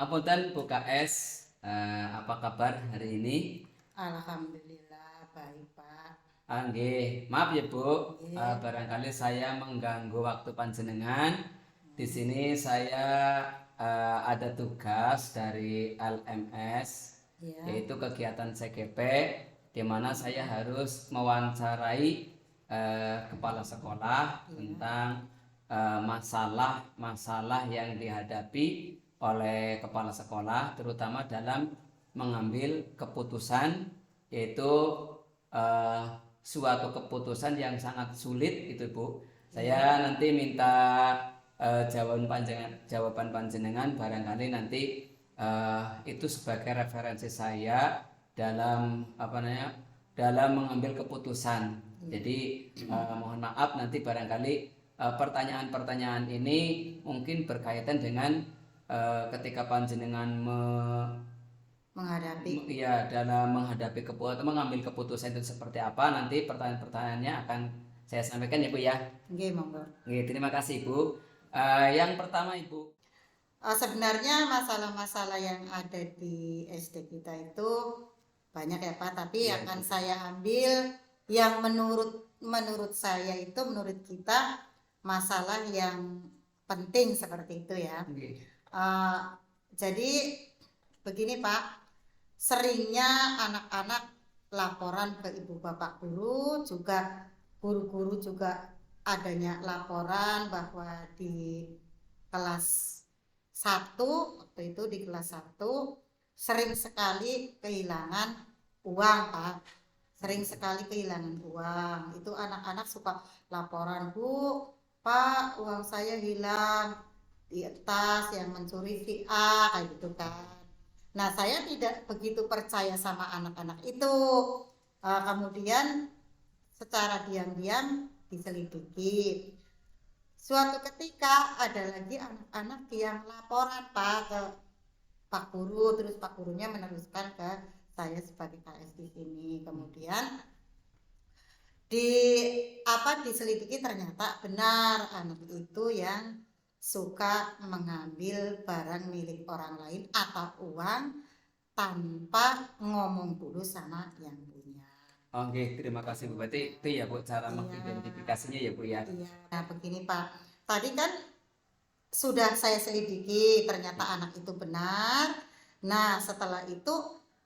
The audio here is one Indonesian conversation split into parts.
Ngapunten Bu KS, apa kabar hari ini? Alhamdulillah baik Pak. Nggih, maaf ya Bu, Nggih. barangkali saya mengganggu waktu panjenengan. Di sini saya ada tugas dari LMS, Ya, yaitu kegiatan CGP, di mana saya harus mewawancarai kepala sekolah ya, tentang masalah-masalah yang dihadapi oleh kepala sekolah, terutama dalam mengambil keputusan, yaitu eh, suatu keputusan yang sangat sulit itu Bu. ya. Saya nanti minta jawaban panjenengan barangkali nanti itu sebagai referensi saya dalam dalam mengambil keputusan. Jadi mohon maaf nanti barangkali pertanyaan-pertanyaan ini mungkin berkaitan dengan ketika panjenengan Menghadapi. ya dalam menghadapi atau mengambil keputusan itu seperti apa, nanti pertanyaan-pertanyaannya akan saya sampaikan ya Bu ya. Nggih, monggo. Oke, terima kasih Bu. Yang pertama Ibu. Sebenarnya masalah-masalah yang ada di SD kita itu banyak ya Pak, tapi Iya akan Ibu. saya ambil yang menurut saya itu menurut kita masalah yang penting seperti itu ya. Oke. Eh, jadi begini Pak, seringnya anak-anak laporan ke ibu bapak guru, juga guru-guru juga adanya laporan bahwa di kelas satu, waktu itu di kelas satu sering sekali kehilangan uang Pak, sering sekali kehilangan uang. Itu anak-anak suka laporan, Bu, Pak, uang saya hilang di tas, yang mencuri si A, kayak gitu kan. Nah, saya tidak begitu percaya sama anak-anak itu. Kemudian secara diam-diam diselidiki. Suatu ketika ada lagi anak-anak yang laporan Pak ke Pak Guru, terus Pak Gurunya meneruskan ke saya sebagai KS di sini. Kemudian di diselidiki, ternyata benar anak itu yang suka mengambil barang milik orang lain atau uang tanpa ngomong dulu sama yang punya. Oke, terima kasih Bu. Berarti itu ya Bu cara Iya, mengidentifikasinya ya Bu ya. iya. Nah, begini Pak. Tadi kan sudah saya selidiki, ternyata anak itu benar. Nah, setelah itu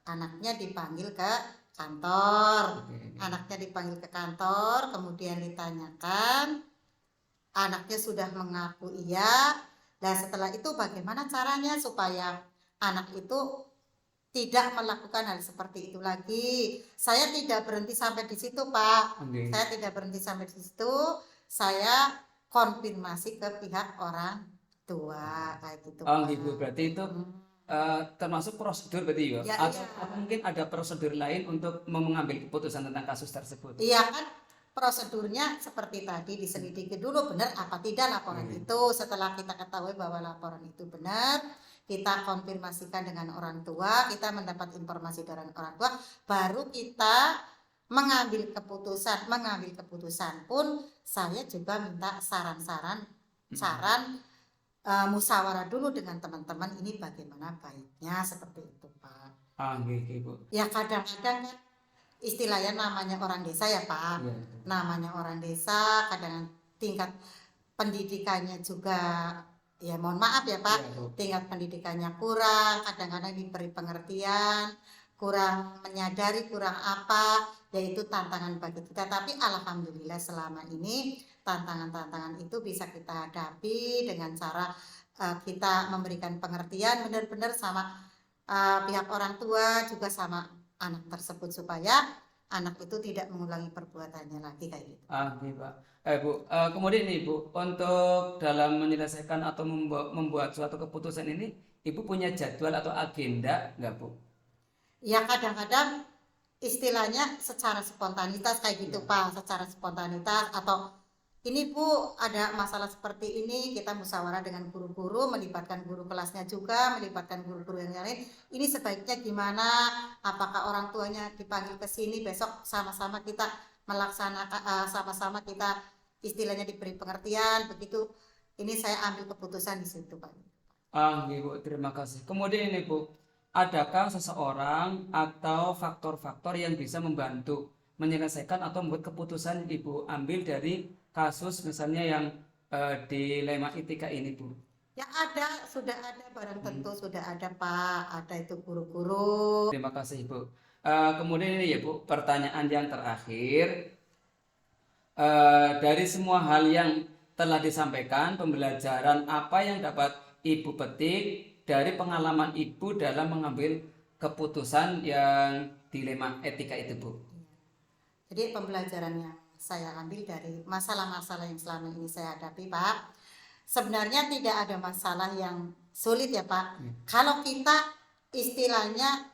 anaknya dipanggil ke kantor. Oke. Anaknya dipanggil ke kantor, kemudian ditanyakan, anaknya sudah mengaku iya. Dan setelah itu bagaimana caranya supaya anak itu tidak melakukan hal seperti itu lagi. Saya tidak berhenti sampai di situ, Pak. Oke. Saya tidak berhenti sampai di situ. Saya konfirmasi ke pihak orang tua, kayak gitu, Oh, Pak. gitu. Berarti itu termasuk prosedur berarti ya? Ya, Atau iya. mungkin ada prosedur lain untuk mengambil keputusan tentang kasus tersebut? Iya kan, prosedurnya seperti tadi, diselidiki dulu benar apa tidak laporan itu. Setelah kita ketahui bahwa laporan itu benar, kita konfirmasikan dengan orang tua, kita mendapat informasi dari orang tua, baru kita mengambil keputusan. Mengambil keputusan pun saya juga minta saran-saran, musyawarah dulu dengan teman-teman, ini bagaimana baiknya, seperti itu Pak. Gitu Bu. Ya kadang-kadang kan istilahnya namanya orang desa ya Pak. Iya. Namanya orang desa, kadang tingkat pendidikannya juga, ya mohon maaf ya Pak, Iya, Bu. tingkat pendidikannya kurang, kadang-kadang diberi pengertian, kurang menyadari, kurang apa, yaitu tantangan bagi kita. Tapi alhamdulillah selama ini tantangan-tantangan itu bisa kita hadapi dengan cara kita memberikan pengertian benar-benar sama pihak orang tua, juga sama anak tersebut, supaya anak itu tidak mengulangi perbuatannya lagi, kayak gitu. Gitu Pak. Bu, kemudian nih Bu, untuk dalam menyelesaikan atau membuat suatu keputusan ini, Ibu punya jadwal atau agenda nggak Bu? Ya kadang-kadang istilahnya secara spontanitas kayak gitu Iya. Pak, secara spontanitas, atau ini Bu ada masalah seperti ini, kita musyawarah dengan guru-guru, melibatkan guru kelasnya juga, melibatkan guru-guru yang lain, ini sebaiknya gimana, apakah orang tuanya dipanggil ke sini, besok sama-sama kita melaksanakan, sama-sama kita istilahnya diberi pengertian, begitu. Ini saya ambil keputusan di situ Pak. Nggih, Bu, terima kasih. Kemudian ini Bu, adakah seseorang atau faktor-faktor yang bisa membantu menyelesaikan atau membuat keputusan Ibu ambil dari kasus misalnya yang dilema etika ini, Bu? Ya ada, sudah ada, barang tentu sudah ada Pak, ada itu guru-guru. Terima kasih, Bu. Kemudian ini ya, Bu, pertanyaan yang terakhir. Dari semua hal yang telah disampaikan, pembelajaran apa yang dapat Ibu petik dari pengalaman Ibu dalam mengambil keputusan yang dilema etika itu, Bu? Jadi pembelajaran yang saya ambil dari masalah-masalah yang selama ini saya hadapi Pak, sebenarnya tidak ada masalah yang sulit ya Pak. Kalau kita istilahnya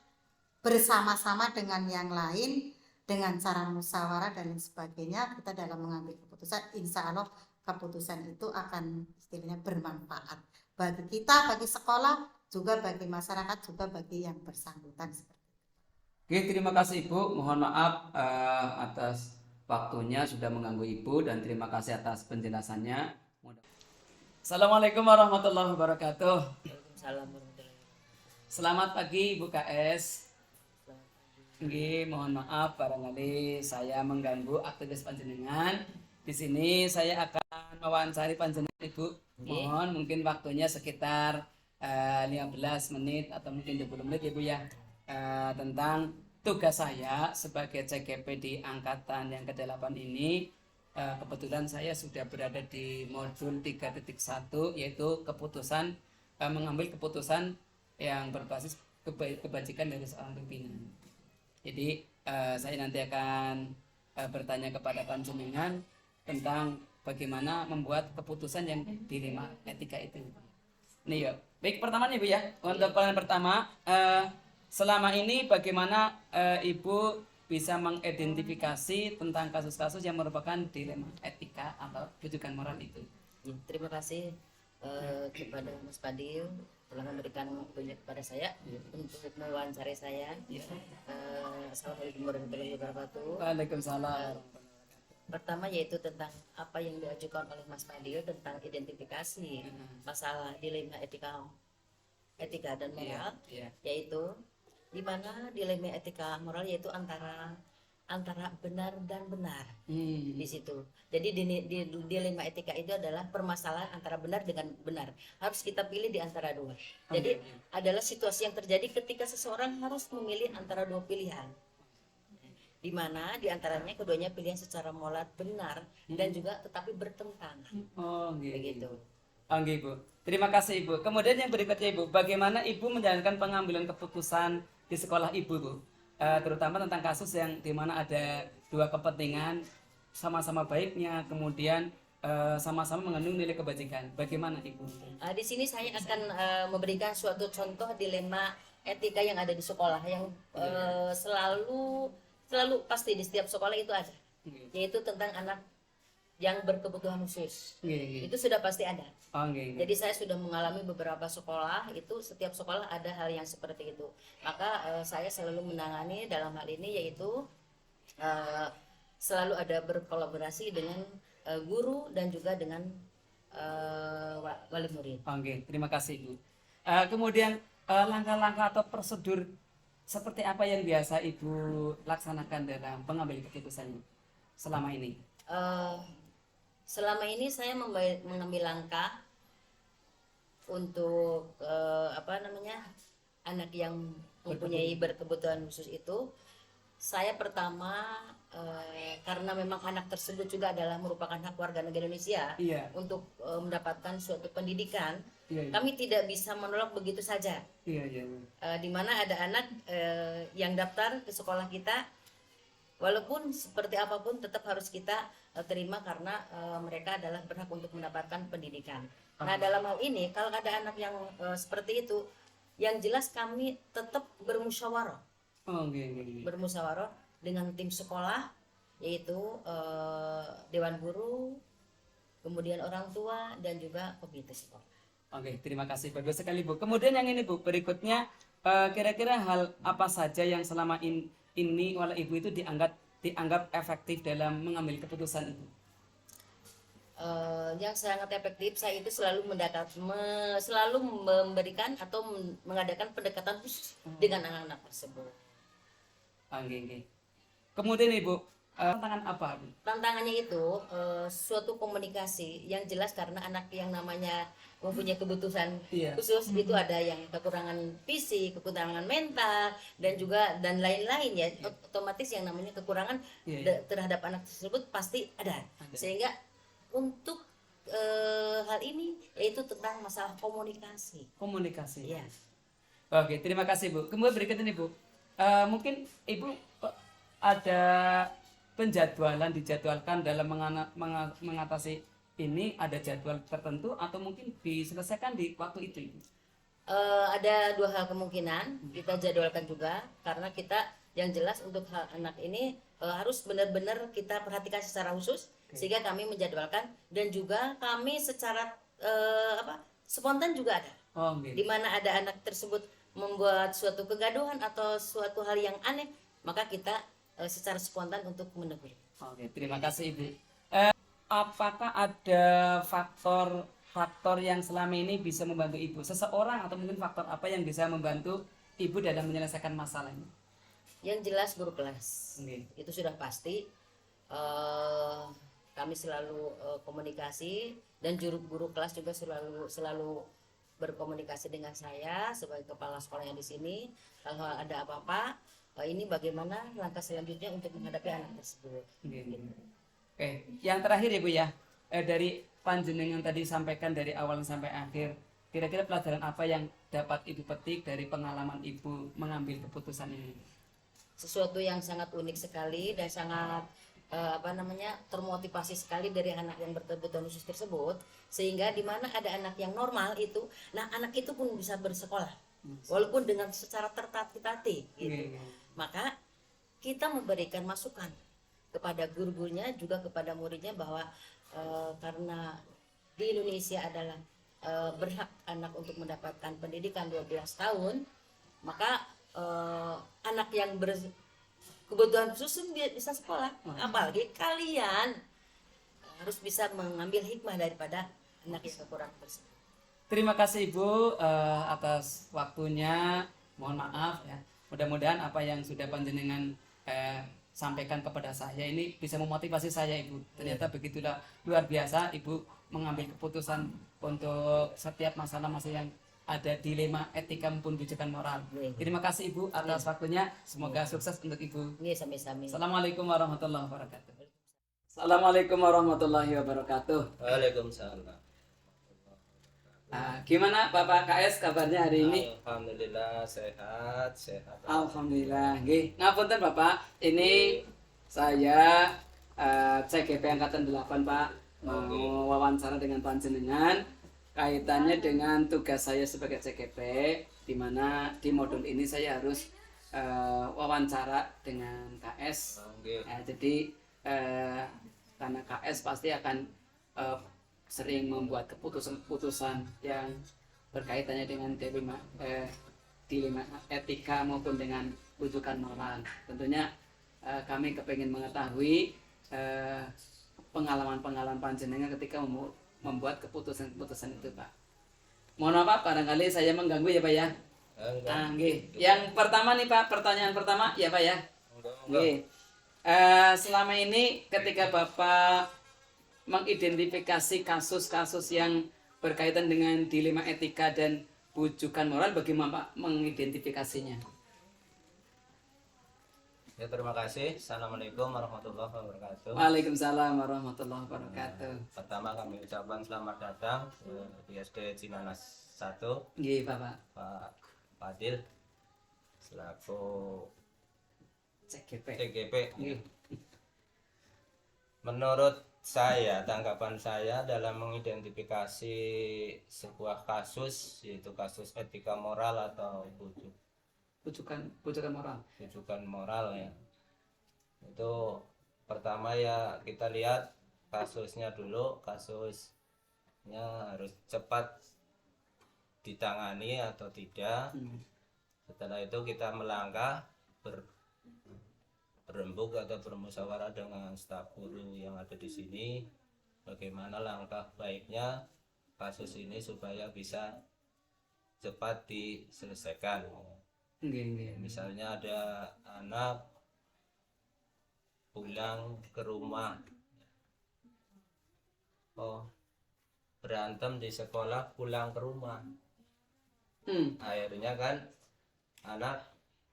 bersama-sama dengan yang lain, dengan cara musyawarah dan lain sebagainya, kita dalam mengambil keputusan, insya Allah keputusan itu akan istilahnya bermanfaat bagi kita, bagi sekolah, juga bagi masyarakat, juga bagi yang bersangkutan. Oke, terima kasih Ibu. Mohon maaf atas waktunya sudah mengganggu Ibu dan terima kasih atas penjelasannya. Assalamualaikum warahmatullahi wabarakatuh. Waalaikumsalam warahmatullahi wabarakatuh. Selamat pagi Ibu KS. Nggih, mohon maaf barangkali saya mengganggu aktivitas panjenengan. Di sini saya akan mewawancari panjenengan Ibu. Mohon mungkin waktunya sekitar 15 menit atau mungkin 20 menit Ibu ya. Tentang tugas saya sebagai CGP di angkatan yang ke-8 ini. Kebetulan saya sudah berada di modul 3.1 yaitu mengambil keputusan yang berbasis kebajikan dari seorang pimpinan. Jadi saya nanti akan bertanya kepada panjenengan tentang bagaimana membuat keputusan yang dilema etika itu. Nih ya, baik pertama nih Bu ya. Untuk pertanyaan pertama, selama ini bagaimana Ibu bisa mengidentifikasi tentang kasus-kasus yang merupakan dilema etika atau rujukan moral itu? Ya, terima kasih kepada Mas Fadil telah memberikan waktunya kepada saya untuk mewawancari saya. Assalamualaikum warahmatullahi wabarakatuh. Waalaikumsalam. Pertama yaitu tentang apa yang diajukan oleh Mas Fadil tentang identifikasi masalah dilema etika dan moral, yaitu di mana dilema etika moral yaitu antara benar dan benar di situ. Jadi di dilema etika itu adalah permasalahan antara benar dengan benar. Harus kita pilih di antara dua. Jadi adalah situasi yang terjadi ketika seseorang harus memilih antara dua pilihan. Di mana di antaranya keduanya pilihan secara moral benar dan juga tetapi bertentangan. Oh, begitu. Oke, Ibu. Terima kasih Ibu. Kemudian yang berikutnya Ibu, bagaimana Ibu menjalankan pengambilan keputusan di sekolah Ibu, Bu? Terutama tentang kasus yang dimana ada dua kepentingan sama-sama baiknya, kemudian sama-sama mengandung nilai kebajikan. Bagaimana Ibu? Di sini saya akan memberikan suatu contoh dilema etika yang ada di sekolah yang selalu pasti di setiap sekolah itu ada, yaitu tentang anak yang berkebutuhan khusus. Itu sudah pasti ada. Jadi saya sudah mengalami beberapa sekolah, itu setiap sekolah ada hal yang seperti itu. Maka saya selalu menangani dalam hal ini yaitu selalu ada berkolaborasi dengan guru dan juga dengan wali murid. Terima kasih Ibu. Kemudian langkah-langkah atau prosedur seperti apa yang biasa Ibu laksanakan dalam pengambil keputusan selama ini? Selama ini saya mengambil langkah untuk anak yang mempunyai berkebutuhan khusus itu. Saya pertama karena memang anak tersebut juga adalah merupakan hak warga negara Indonesia untuk mendapatkan suatu pendidikan. Kami tidak bisa menolak begitu saja. Di mana ada anak yang daftar ke sekolah kita, walaupun seperti apapun tetap harus kita terima karena mereka adalah berhak untuk mendapatkan pendidikan. Nah dalam hal ini kalau ada anak yang seperti itu, yang jelas kami tetap bermusyawarah. Bermusyawarah dengan tim sekolah, yaitu dewan guru, kemudian orang tua dan juga komite sekolah. Terima kasih bagus sekali Bu. Kemudian yang ini Bu, berikutnya kira-kira hal apa saja yang selama ini oleh Ibu itu dianggap efektif dalam mengambil keputusan itu? yang sangat efektif, saya itu selalu selalu memberikan atau mengadakan pendekatan khusus dengan anak-anak tersebut. Oke. Kemudian Ibu, tantangan apa? Tantangannya itu suatu komunikasi yang jelas, karena anak yang namanya mempunyai kebutuhan khusus itu ada yang kekurangan fisik, kekurangan mental, dan lain-lain ya. Otomatis yang namanya kekurangan terhadap anak tersebut pasti ada. Sehingga untuk hal ini yaitu tentang masalah komunikasi. Ya. Oke, terima kasih Bu. Kemudian berikutnya Bu, mungkin Ibu ada penjadwalan dijadwalkan dalam mengatasi ini, ada jadwal tertentu atau mungkin diselesaikan di waktu itu? Ada dua hal kemungkinan kita jadwalkan juga, karena kita yang jelas untuk hal anak ini harus benar-benar kita perhatikan secara khusus, sehingga kami menjadwalkan, dan juga kami secara spontan juga ada. Di mana ada anak tersebut membuat suatu kegaduhan atau suatu hal yang aneh, maka kita secara spontan untuk menegur. Oke, terima kasih Ibu. Apakah ada faktor yang selama ini bisa membantu Ibu? Seseorang atau mungkin faktor apa yang bisa membantu Ibu dalam menyelesaikan masalah ini? Yang jelas guru kelas. Itu sudah pasti. Kami selalu komunikasi, dan guru kelas juga selalu berkomunikasi dengan saya sebagai kepala sekolah yang di sini. Kalau ada apa-apa, ini bagaimana langkah selanjutnya untuk menghadapi anak tersebut. Oke, yang terakhir Ibu ya, dari panjenengan tadi sampaikan dari awal sampai akhir, kira-kira pelajaran apa yang dapat Ibu petik dari pengalaman Ibu mengambil keputusan ini? Sesuatu yang sangat unik sekali dan sangat termotivasi sekali dari anak yang berkebutuhan khusus tersebut, sehingga di mana ada anak yang normal itu, nah anak itu pun bisa bersekolah walaupun dengan secara tertatih gitu. Maka kita memberikan masukan kepada guru-gurunya, juga kepada muridnya, bahwa karena di Indonesia adalah berhak anak untuk mendapatkan pendidikan 12 tahun, maka anak yang berkebutuhan khusus bisa sekolah. Apalagi kalian harus bisa mengambil hikmah daripada anak yang kekurangan tersebut. Terima kasih Ibu atas waktunya. Mohon maaf ya. Mudah-mudahan apa yang sudah panjenengan sampaikan kepada saya ini bisa memotivasi saya Ibu. Ternyata begitulah luar biasa Ibu mengambil keputusan untuk setiap masalah-masalah yang ada dilema etika maupun bujukan moral. Terima kasih Ibu atas waktunya. Semoga sukses untuk Ibu. Sami-sami. Assalamualaikum warahmatullahi wabarakatuh. Assalamualaikum warahmatullahi wabarakatuh. Waalaikumsalam. Gimana Bapak KS kabarnya hari ini? Alhamdulillah sehat. Alhamdulillah. Nggih, ngapunten Bapak. Ini saya CGP angkatan 8 Pak, mau wawancara dengan panjenengan kaitannya dengan tugas saya sebagai CGP, di mana di modul ini saya harus wawancara dengan KS. Jadi karena KS pasti akan sering membuat keputusan-keputusan yang berkaitannya dengan dilema etika maupun dengan rujukan moral. Tentunya kami kepengen mengetahui pengalaman-pengalaman panjenengan ketika membuat keputusan-keputusan itu, Pak. Mohon maaf, barangkali saya mengganggu ya, Pak ya. Yang pertama nih, Pak, pertanyaan pertama ya, Pak ya. Selama ini ketika Bapak mengidentifikasi kasus-kasus yang berkaitan dengan dilema etika dan bujukan moral, bagaimana Pak mengidentifikasinya? Ya, terima kasih. Assalamualaikum warahmatullahi wabarakatuh. Waalaikumsalam warahmatullahi wabarakatuh. Pertama kami ucapkan selamat datang di SD Cinanas 1. Nggih, Bapak. Pak Fadil selaku CGP. Menurut tanggapan saya dalam mengidentifikasi sebuah kasus, yaitu kasus etika moral atau bujukan moral ya. Itu pertama ya kita lihat kasusnya dulu, kasusnya harus cepat ditangani atau tidak. Setelah itu kita melangkah berembuk atau bermusyawarah dengan staf guru yang ada di sini, bagaimana langkah baiknya kasus ini supaya bisa cepat diselesaikan. Misalnya ada anak pulang ke rumah, berantem di sekolah pulang ke rumah, akhirnya kan anak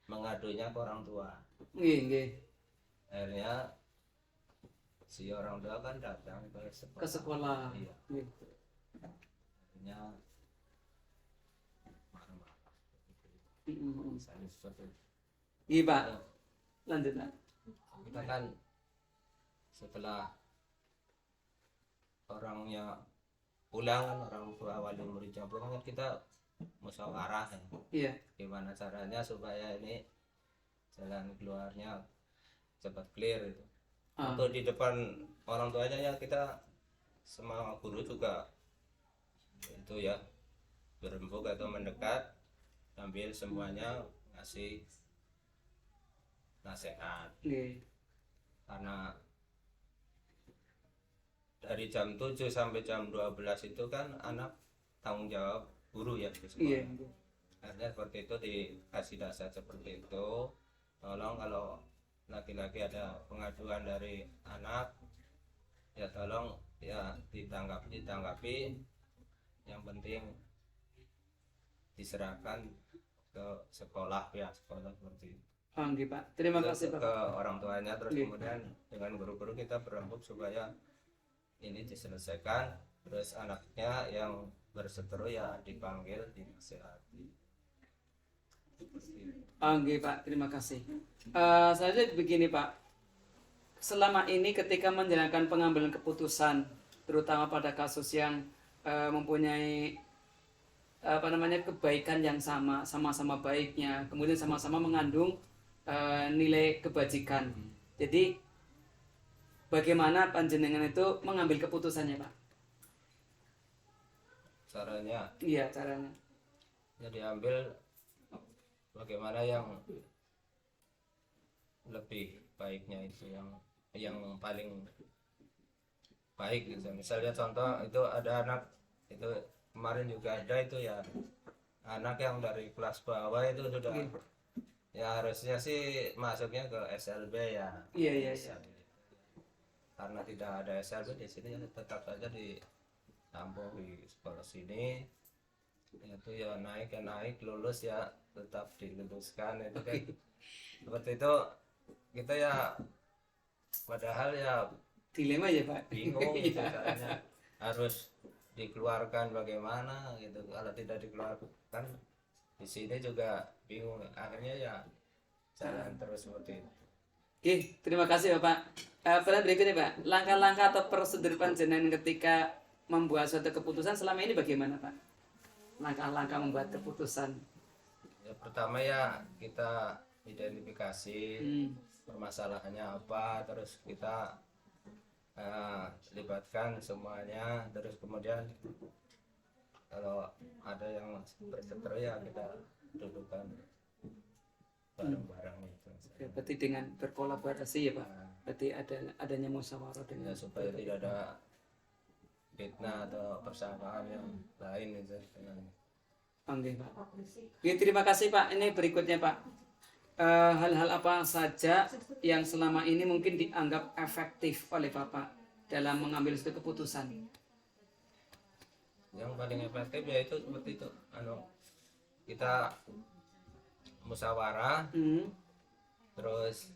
mengadunya ke orang tua. Akhirnya si orang tua kan datang ke sekolah. Iya. Akhirnya marah-marah. Misalnya seperti itu. Iya Pak, lanjut Pak. Kita kan setelah orangnya pulang kan, orang tua wali muridnya pulang kan, kita musyawarah kan. Iya. Gimana caranya supaya ini jalan keluarnya cepat clear itu. Atau di depan orang tuanya ya kita sama guru juga itu ya berembuk atau mendekat sambil semuanya ngasih nasihat. Karena dari jam 7 sampai jam 12 itu kan anak tanggung jawab guru ya di sekolah. Artinya seperti itu, dikasih dasar seperti itu. Tolong kalau laki-laki ada pengaduan dari anak ya tolong ya ditanggapi, yang penting diserahkan ke sekolah, ya sekolah seperti itu. Pak, terima kasih Pak. Ke orang tuanya, terus kemudian dengan guru-guru kita berembuk supaya ini diselesaikan, terus anaknya yang berseteru ya dipanggil, dinasihati. Pak, terima kasih. Saya begini Pak, selama ini ketika menjalankan pengambilan keputusan, terutama pada kasus yang mempunyai kebaikan yang sama-sama baiknya, kemudian sama-sama mengandung nilai kebajikan. Jadi bagaimana panjenengan itu mengambil keputusannya Pak? Caranya? Iya, caranya. Jadi ambil bagaimana yang lebih baiknya, itu yang paling baik gitu. Misalnya contoh itu ada anak itu kemarin juga ada itu ya, anak yang dari kelas bawah itu sudah ya harusnya sih masuknya ke SLB ya. Iya. Karena tidak ada SLB di sini, tetap saja ditampung di sekolah sini. Itu ya naik lulus ya tetap diluluskan itu kan. Seperti itu kita ya, padahal ya dilema ya Pak. bingung gitu, caranya harus dikeluarkan bagaimana gitu. Kalau tidak dikeluarkan di sini juga bingung, akhirnya ya jalan terus seperti itu. Oke, terima kasih Bapak. Pertanyaan berikutnya Pak, langkah-langkah atau prosedur panjenengan ketika membuat suatu keputusan selama ini bagaimana Pak? Langkah-langkah membuat keputusan. Ya, pertama ya kita identifikasi permasalahannya apa, terus kita libatkan semuanya, terus kemudian kalau ada yang berseteru ya kita dudukkan bareng-bareng itu. Ya, berarti dengan berkolaborasi ya Pak. Berarti adanya musyawarah dengan supaya tidak ada fitnah atau persangkaan yang lain itu. Oke Pak. Oke, terima kasih Pak. Ini berikutnya Pak. Hal-hal apa saja yang selama ini mungkin dianggap efektif oleh Bapak dalam mengambil suatu keputusan? Yang paling efektif yaitu seperti itu, kita musyawarah, terus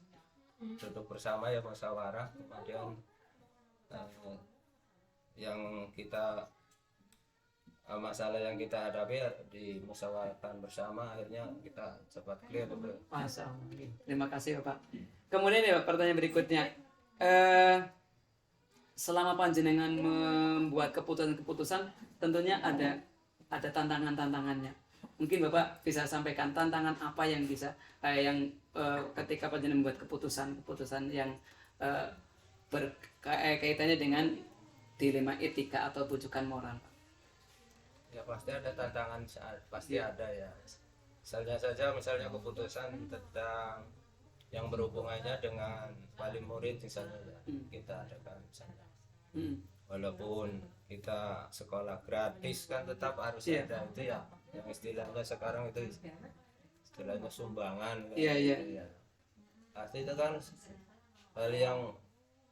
duduk bersama ya musyawarah, kemudian yang kita masalah yang kita hadapi dimusyawarahkan bersama, akhirnya kita cepat clear. Masya Allah. Terima kasih Bapak. Kemudian ya pertanyaan berikutnya, selama panjenengan membuat keputusan-keputusan tentunya ada tantangan-tantangannya. Mungkin Bapak bisa sampaikan tantangan apa yang bisa ketika panjenengan membuat keputusan yang berkaitannya dengan dilema etika atau rujukan moral. Ya pasti ada tantangan, pasti ada ya. Misalnya keputusan tentang yang berhubungannya dengan wali murid misalnya ya, kita adakan misalnya. walaupun kita sekolah gratis kan tetap harus ada itu ya, yang istilahnya sekarang itu istilahnya sumbangan kan. Ya. Pasti itu kan hal yang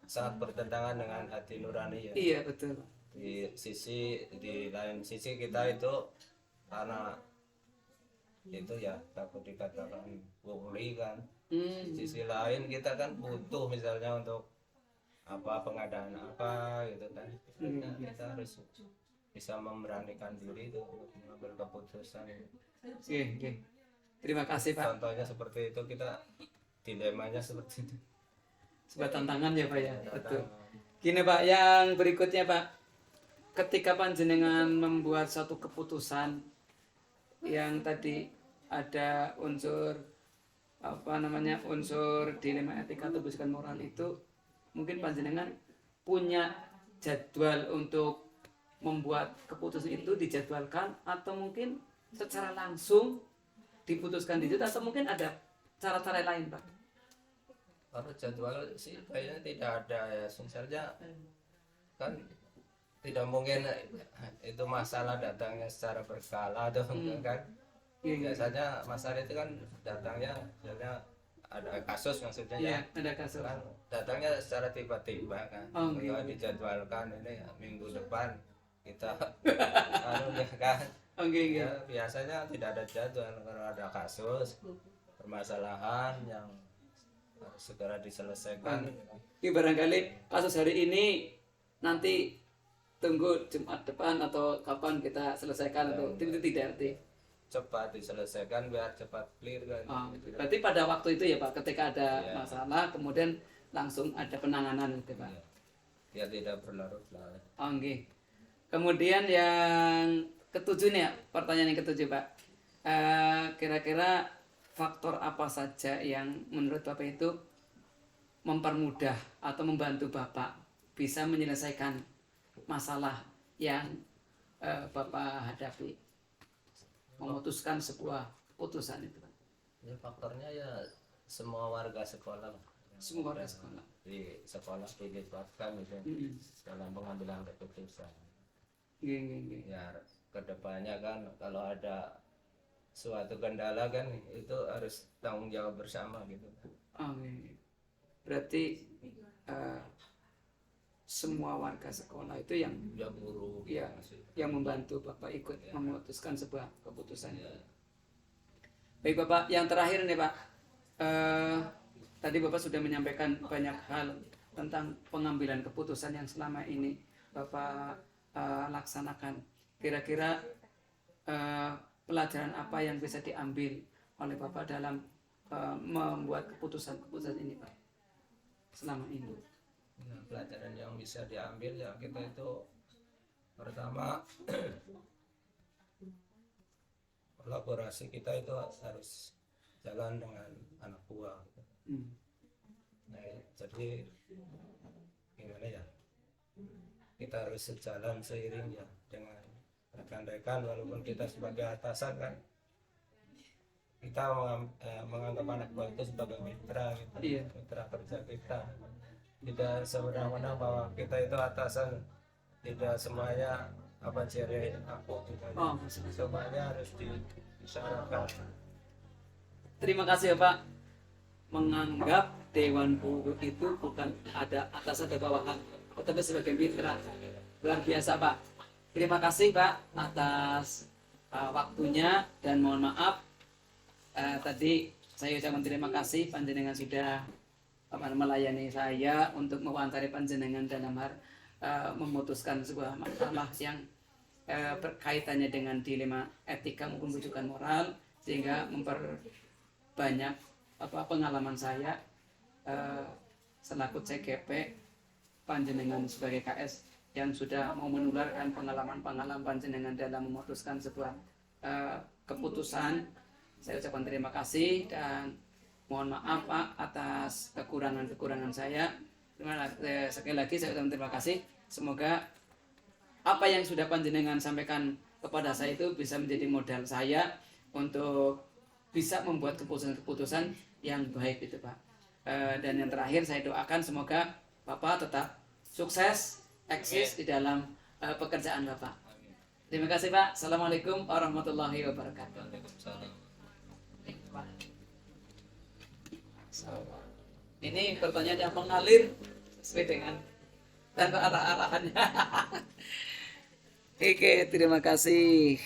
sangat bertentangan dengan hati nurani ya. Iya betul. Di lain sisi kita itu karena itu ya takut dikatakan pungli kan. Sisi lain kita kan butuh misalnya untuk apa pengadaan apa gitu kan. Kita harus bisa memberanikan diri itu untuk mengambil keputusan. Oke. Terima kasih Pak. Contohnya seperti itu, kita dilemanya seperti itu. Sebuah tantangan ya Pak ya. Betul. Gini Pak, yang berikutnya Pak, ketika panjenengan membuat suatu keputusan yang tadi ada unsur unsur dilema etika atau bisikan moral itu, mungkin panjenengan punya jadwal untuk membuat keputusan itu dijadwalkan, atau mungkin secara langsung diputuskan di situ, atau mungkin ada cara-cara lain Pak? Kalau jadwal sih kayaknya tidak ada ya, misalnya kan tidak mungkin itu masalah datangnya secara berkala atau enggak kan. Biasanya masalah itu kan datangnya misalnya ada kasus maksudnya ya, ada kasus kan datangnya secara tiba-tiba kan. Ya dijadwalkan ini minggu depan kita ya kan. Ya, biasanya tidak ada jadwal, kalau ada kasus permasalahan yang harus segera diselesaikan. Ini barangkali kasus hari ini, nanti tunggu Jumat depan atau kapan kita selesaikan, atau itu tidak arti cepat diselesaikan biar cepat clear kan. Berarti pada waktu itu ya Pak, ketika ada masalah kemudian langsung ada penanganan itu Pak. Ya tidak berlarut-larut. Kemudian yang ketujuh nih ya, pertanyaan yang ketujuh Pak, kira-kira faktor apa saja yang menurut Bapak itu mempermudah atau membantu Bapak bisa menyelesaikan masalah yang Bapak hadapi, memutuskan sebuah keputusan itu Pak? Ya faktornya ya semua warga sekolah. Semua warga sekolah. Di sekolah dilibatkan itu dalam pengambilan keputusan. Ya kedepannya kan kalau ada suatu kendala kan itu harus tanggung jawab bersama gitu. Berarti semua warga sekolah itu yang guru yang membantu Bapak ikut memutuskan sebuah keputusan. Baik Bapak, yang terakhir nih Pak, tadi Bapak sudah menyampaikan banyak hal tentang pengambilan keputusan yang selama ini Bapak laksanakan. Kira-kira pelajaran apa yang bisa diambil oleh Bapak dalam membuat keputusan-keputusan ini Pak selama ini? Nah, pelajaran yang bisa diambil ya, kita itu pertama kolaborasi kita itu harus jalan dengan anak buah gitu. Nah, jadi gimana ya, kita harus sejalan seiring ya dengan rekan-rekan, walaupun kita sebagai atasan kan kita menganggap anak buah itu sebagai mitra gitu. Mitra kerja kita, tidak sewenang-wenang bahwa kita itu atasan, tidak semuanya apa ciri aku gitu. Semuanya harus dibicarakan. Terima kasih Bapak, menganggap Dewan Guru itu bukan ada atas ada bawahan, tetapi sebagai mitra. Luar biasa Pak. Terima kasih Pak atas waktunya, dan mohon maaf tadi saya ucapkan terima kasih panjenengan sudah melayani saya untuk mewawancari panjenengan dalam hal memutuskan sebuah masalah yang berkaitannya dengan dilema etika maupun rujukan moral, sehingga memperbanyak pengalaman saya selaku CGP, panjenengan sebagai KS yang sudah mau menularkan pengalaman-pengalaman panjenengan dalam memutuskan sebuah keputusan. Saya ucapkan terima kasih dan mohon maaf Pak atas kekurangan-kekurangan saya. Sekali lagi saya ucapkan terima kasih. Semoga apa yang sudah panjenengan sampaikan kepada saya itu bisa menjadi modal saya untuk bisa membuat keputusan-keputusan yang baik itu Pak. Dan yang terakhir saya doakan semoga Bapak tetap sukses eksis di dalam pekerjaan Bapak. Terima kasih Pak. Assalamualaikum warahmatullahi wabarakatuh. Waalaikumsalam. Ini pertanyaan yang mengalir sesuai dengan tanpa arah-arahannya. Oke, terima kasih.